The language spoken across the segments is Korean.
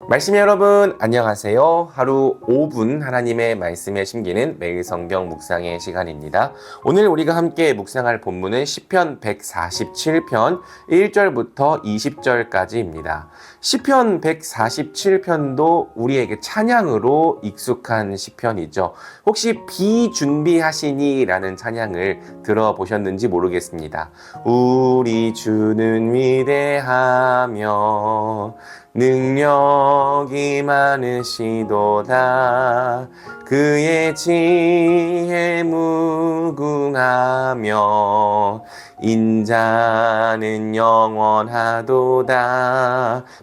말씀 여러분 안녕하세요. 하루 5분 하나님의 말씀에 심기는 매일 성경 묵상의 시간입니다. 오늘 우리가 함께 묵상할 본문은 시편 147편 1절부터 20절까지입니다. 시편 147편도 우리에게 찬양으로 익숙한 시편이죠. 혹시 비준비하시니 라는 찬양을 들어보셨는지 모르겠습니다. 우리 주는 위대하며 능력이 많으시도다. 그의 지혜 무궁하며 인자는 영원하도다.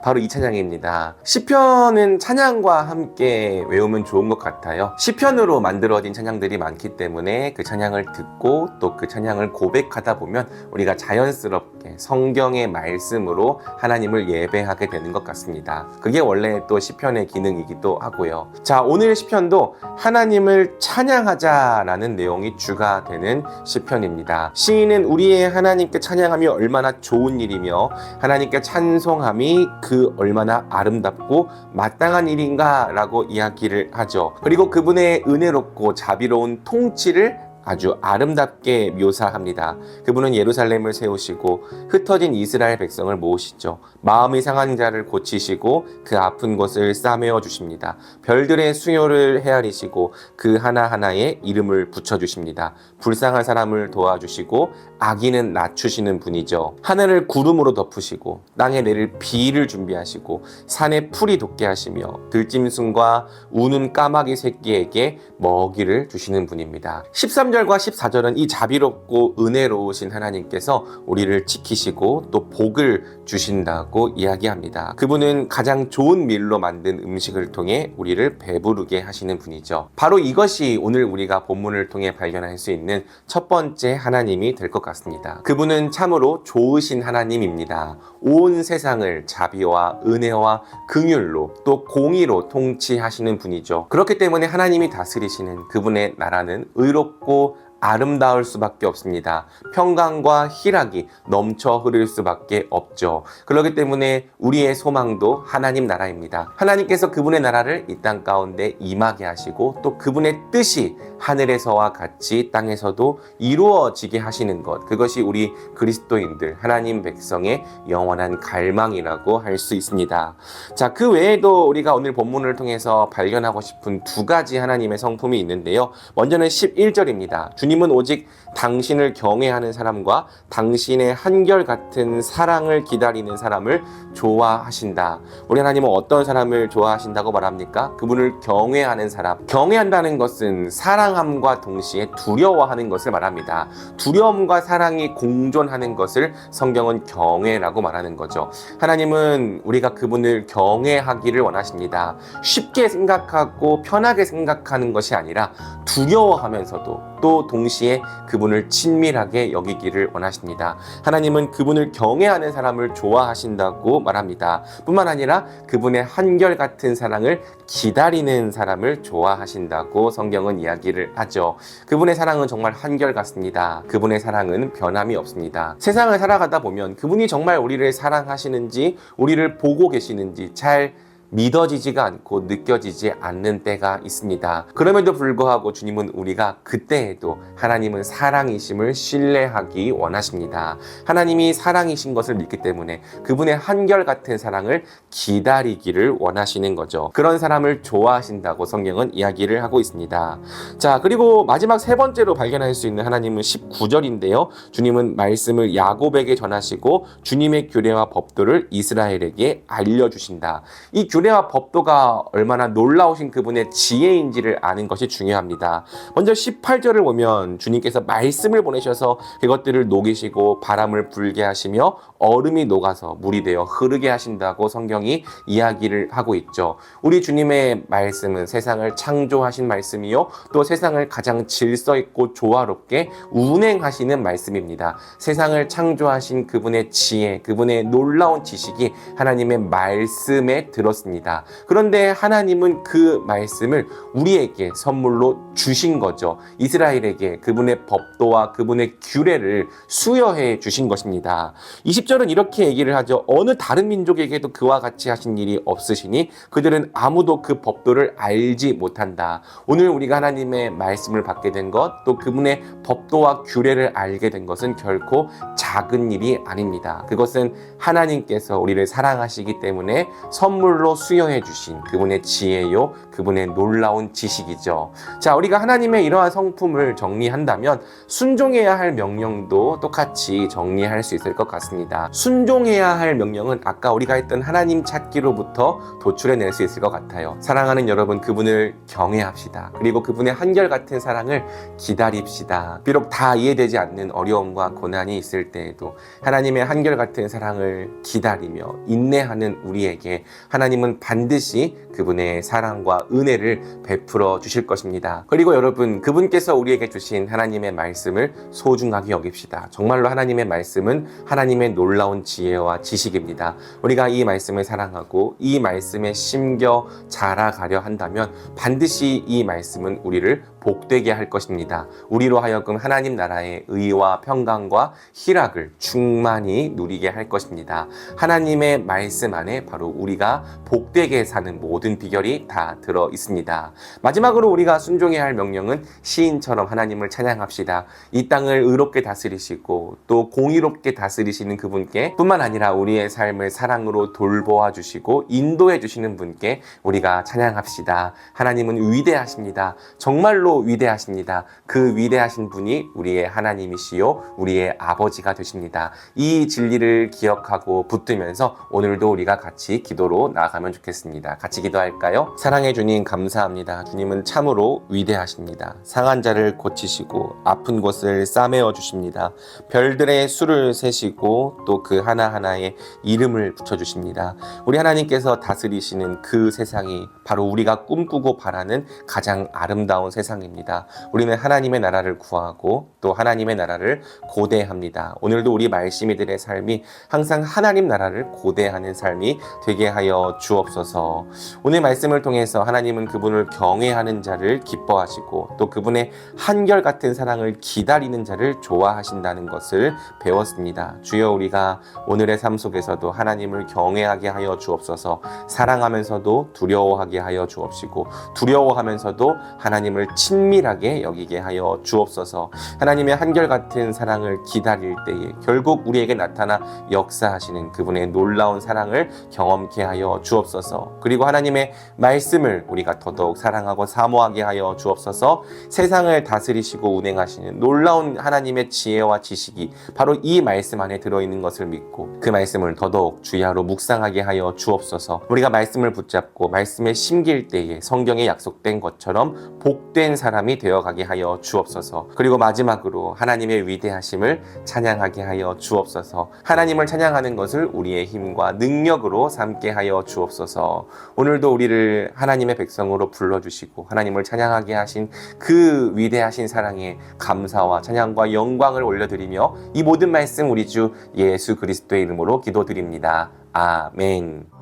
바로 이 찬양입니다. 시편은 찬양과 함께 외우면 좋은 것 같아요. 시편으로 만들어진 찬양들이 많기 때문에 그 찬양을 듣고 또 그 찬양을 고백하다 보면 우리가 자연스럽게 성경의 말씀으로 하나님을 예배하게 되는 것 같습니다. 그게 원래 또 시편의 기능이기도 하고요. 자, 오늘 시편도 하나님을 찬양하자라는 내용이 주가 되는 시편입니다. 시인은 우리의 하나님께 찬양함이 얼마나 좋은 일이며 하나님께 찬송함이 그 얼마나 아름답고 마땅한 일인가 라고 이야기를 하죠. 그리고 그분의 은혜롭고 자비로운 통치를 아주 아름답게 묘사합니다. 그분은 예루살렘을 세우시고 흩어진 이스라엘 백성을 모으시죠. 마음이 상한 자를 고치시고 그 아픈 곳을 싸매어 주십니다. 별들의 수요를 헤아리시고 그 하나하나에 이름을 붙여주십니다. 불쌍한 사람을 도와주시고 악인은 낮추시는 분이죠. 하늘을 구름으로 덮으시고 땅에 내릴 비를 준비하시고 산에 풀이 돋게 하시며 들짐승과 우는 까마귀 새끼에게 먹이를 주시는 분입니다. 13절과 14절은 이 자비롭고 은혜로우신 하나님께서 우리를 지키시고 또 복을 주신다고 이야기합니다. 그분은 가장 좋은 밀로 만든 음식을 통해 우리를 배부르게 하시는 분이죠. 바로 이것이 오늘 우리가 본문을 통해 발견할 수 있는 첫 번째 하나님이 될 것 같습니다. 그분은 참으로 좋으신 하나님입니다. 온 세상을 자비와 은혜와 긍휼로 또 공의로 통치하시는 분이죠. 그렇기 때문에 하나님이 다스리시는 그분의 나라는 의롭고 아름다울 수밖에 없습니다. 평강과 희락이 넘쳐 흐를 수밖에 없죠. 그렇기 때문에 우리의 소망도 하나님 나라입니다. 하나님께서 그분의 나라를 이 땅 가운데 임하게 하시고 또 그분의 뜻이 하늘에서와 같이 땅에서도 이루어지게 하시는 것, 그것이 우리 그리스도인들 하나님 백성의 영원한 갈망이라고 할 수 있습니다. 자, 그 외에도 우리가 오늘 본문을 통해서 발견하고 싶은 두 가지 하나님의 성품이 있는데요. 먼저는 11절입니다. 주님은 오직 당신을 경외하는 사람과 당신의 한결같은 사랑을 기다리는 사람을 좋아하신다. 우리 하나님은 어떤 사람을 좋아하신다고 말합니까? 그분을 경외하는 사람. 경외한다는 것은 사랑함과 동시에 두려워하는 것을 말합니다. 두려움과 사랑이 공존하는 것을 성경은 경외라고 말하는 거죠. 하나님은 우리가 그분을 경외하기를 원하십니다. 쉽게 생각하고 편하게 생각하는 것이 아니라 두려워하면서도 또 동시에 그분을 친밀하게 여기기를 원하십니다. 하나님은 그분을 경외하는 사람을 좋아하신다고 말합니다. 뿐만 아니라 그분의 한결같은 사랑을 기다리는 사람을 좋아하신다고 성경은 이야기를 하죠. 그분의 사랑은 정말 한결같습니다. 그분의 사랑은 변함이 없습니다. 세상을 살아가다 보면 그분이 정말 우리를 사랑하시는지 우리를 보고 계시는지 잘 믿어지지가 않고 느껴지지 않는 때가 있습니다. 그럼에도 불구하고 주님은 우리가 그때에도 하나님은 사랑이심을 신뢰하기 원하십니다. 하나님이 사랑이신 것을 믿기 때문에 그분의 한결같은 사랑을 기다리기를 원하시는 거죠. 그런 사람을 좋아하신다고 성경은 이야기를 하고 있습니다. 자, 그리고 마지막 세 번째로 발견할 수 있는 하나님은 19절인데요. 주님은 말씀을 야곱에게 전하시고 주님의 규례와 법도를 이스라엘에게 알려주신다. 이 규례와 법도가 얼마나 놀라우신 그분의 지혜인지를 아는 것이 중요합니다. 먼저 18절을 보면 주님께서 말씀을 보내셔서 그것들을 녹이시고 바람을 불게 하시며 얼음이 녹아서 물이 되어 흐르게 하신다고 성경이 이야기를 하고 있죠. 우리 주님의 말씀은 세상을 창조하신 말씀이요 또 세상을 가장 질서 있고 조화롭게 운행하시는 말씀입니다. 세상을 창조하신 그분의 지혜, 그분의 놀라운 지식이 하나님의 말씀에 들었습니다. 있습니다. 그런데 하나님은 그 말씀을 우리에게 선물로 주신 거죠. 이스라엘에게 그분의 법도와 그분의 규례를 수여해 주신 것입니다. 20절은 이렇게 얘기를 하죠. 어느 다른 민족에게도 그와 같이 하신 일이 없으시니 그들은 아무도 그 법도를 알지 못한다. 오늘 우리가 하나님의 말씀을 받게 된 것, 또 그분의 법도와 규례를 알게 된 것은 결코 작은 일이 아닙니다. 그것은 하나님께서 우리를 사랑하시기 때문에 선물로 수여해 주신 그분의 지혜요, 그분의 놀라운 지식이죠. 자, 우리가 하나님의 이러한 성품을 정리한다면 순종해야 할 명령도 똑같이 정리할 수 있을 것 같습니다. 순종해야 할 명령은 아까 우리가 했던 하나님 찾기로부터 도출해낼 수 있을 것 같아요. 사랑하는 여러분, 그분을 경외합시다. 그리고 그분의 한결같은 사랑을 기다립시다. 비록 다 이해되지 않는 어려움과 고난이 있을 때에도 하나님의 한결같은 사랑을 기다리며 인내하는 우리에게 하나님은 반드시 그분의 사랑과 은혜를 베풀어 주실 것입니다. 그리고 여러분, 그분께서 우리에게 주신 하나님의 말씀을 소중하게 여깁시다. 정말로 하나님의 말씀은 하나님의 놀라운 지혜와 지식입니다. 우리가 이 말씀을 사랑하고 이 말씀에 심겨 자라가려 한다면 반드시 이 말씀은 우리를 복되게 할 것입니다. 우리로 하여금 하나님 나라의 의와 평강과 희락을 충만히 누리게 할 것입니다. 하나님의 말씀 안에 바로 우리가 복되게 사는 모든 비결이 다 들어 있습니다. 마지막으로 우리가 순종해야 할 명령은 시인처럼 하나님을 찬양합시다. 이 땅을 의롭게 다스리시고 또 공의롭게 다스리시는 그분께 뿐만 아니라 우리의 삶을 사랑으로 돌보아 주시고 인도해 주시는 분께 우리가 찬양합시다. 하나님은 위대하십니다. 정말로 위대하십니다. 그 위대하신 분이 우리의 하나님이시요 우리의 아버지가 되십니다. 이 진리를 기억하고 붙들면서 오늘도 우리가 같이 기도로 나아가면 좋겠습니다. 같이 기도할까요? 사랑해 주님 감사합니다. 주님은 참으로 위대하십니다. 상한 자를 고치시고 아픈 곳을 싸매어 주십니다. 별들의 수를 세시고 또 그 하나하나에 이름을 붙여주십니다. 우리 하나님께서 다스리시는 그 세상이 바로 우리가 꿈꾸고 바라는 가장 아름다운 세상입니다. 우리는 하나님의 나라를 구하고 또 하나님의 나라를 고대합니다. 오늘도 우리 말씀이들의 삶이 항상 하나님 나라를 고대하는 삶이 되게 하여 주옵소서. 오늘 말씀을 통해서 하나님은 그분을 경외하는 자를 기뻐하시고 또 그분의 한결같은 사랑을 기다리는 자를 좋아하신다는 것을 배웠습니다. 주여, 우리가 오늘의 삶 속에서도 하나님을 경외하게 하여 주옵소서. 사랑하면서도 두려워하게 하여 주옵시고 두려워하면서도 하나님을 친밀하게 여기게 하여 주옵소서. 하나님의 한결같은 사랑을 기다릴 때에 결국 우리에게 나타나 역사하시는 그분의 놀라운 사랑을 경험케 하여 주옵소서. 그리고 하나님의 말씀을 우리가 더더욱 사랑하고 사모하게 하여 주옵소서. 세상을 다스리시고 운행하시는 놀라운 하나님의 지혜와 지식이 바로 이 말씀 안에 들어있는 것을 믿고 그 말씀을 더더욱 주야로 묵상하게 하여 주옵소서. 우리가 말씀을 붙잡고 말씀에 심길 때에 성경에 약속된 것처럼 복된 사람이 되어가게 하여 주옵소서. 그리고 마지막으로 하나님의 위대하심을 찬양하게 하여 주옵소서. 하나님을 찬양하는 것을 우리의 힘과 능력으로 삼게 하여 주옵소서. 오늘도 우리를 하나님의 백성으로 불러주시고 하나님을 찬양하게 하신 그 위대하신 사랑에 감사와 찬양과 영광을 올려드리며 이 모든 말씀 우리 주 예수 그리스도의 이름으로 기도드립니다. 아멘.